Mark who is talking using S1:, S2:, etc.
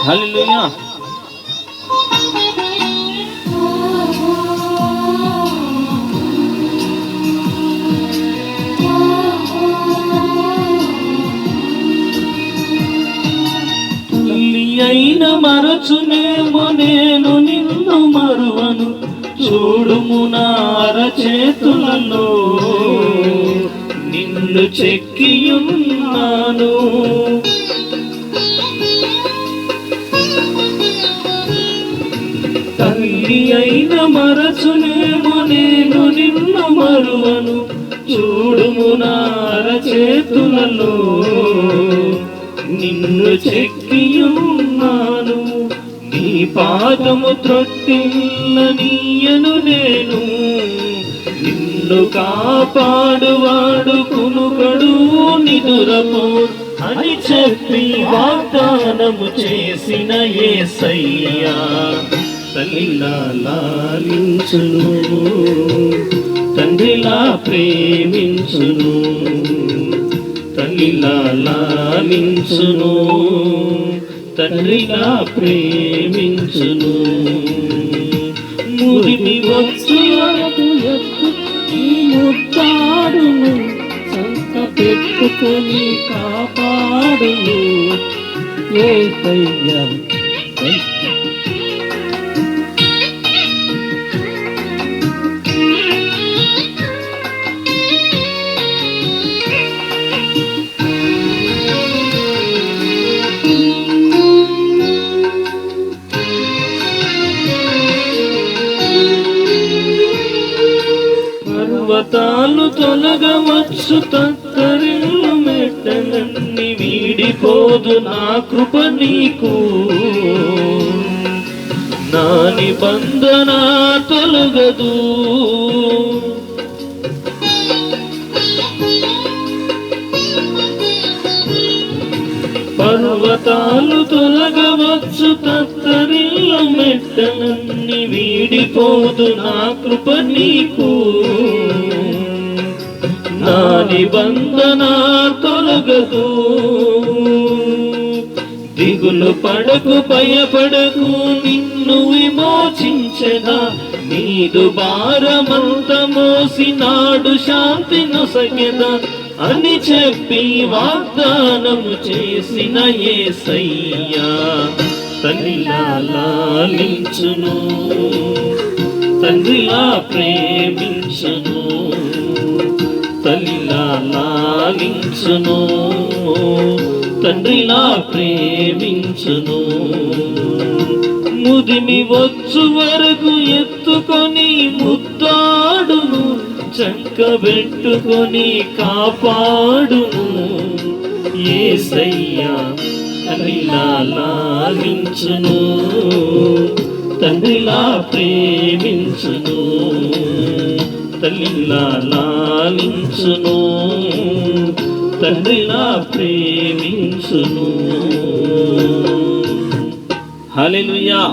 S1: హల్లెలూయా. అయిన మరచునేమో నేను నిన్ను మరువను, చూడుము నా అరచేతులలో నిన్ను చెక్కియున్నాను. తల్లి అయిన మరచునేమో నేను నిన్ను మరువను, చూడుము నా అరచేతులలో నిన్ను చెక్కియున్నాను. నీ పాదము త్రొట్టిల్లనీయను నేను, నిన్ను కాపాడువాడు కునుకడు నిదురపో అని చెప్పి వాగ్దానము చేసిన యేసయ్యా తల్లిలా లాలించును, తండ్రిలా ప్రేమించును, తల్లిలా లాలించును, తండ్రిలా ప్రేమించును. ముదిమి వచ్చులకు ఎత్తుకి ముద్దాడును, సంత పెట్టుకొని కాపాడును యేసయ్యా. పర్వతాలు తొలగవచ్చు, తత్తరిల్లు మెట్టలన్నీ వీడిపోదు నా కృప నీకు, నా నిబంధన తొలగదు. పర్వతాలు తొలగవచ్చు, తత్తరిల్ల మెట్టలన్నీ వీడిపోదు నా కృప నీకు, నా నిబంధన తొలగదు. దిగులు పడకు భయపడకు, నిన్ను విమోచించెదా, నీదు భారమంత మోసినాడు శాంతి నొసగెదా అని చెప్పి వాగ్దానము చేసిన యేసయ్యా తల్లిలా లాలించును, తండ్రిలా ప్రేమించును, తల్లిలా లాలించును, తండ్రిలా ప్రేమించును. ముదిమి వచ్చు వరకు ఎత్తుకొని ముద్దాడును, చంకబెట్టుకొని కాపాడును యేసయ్యా తల్లిలా లాలించును, తండ్రిలా ప్రేమించును, తల్లిలా లాలించును, తండ్రిలా ప్రేమించును. హల్లెలూయా.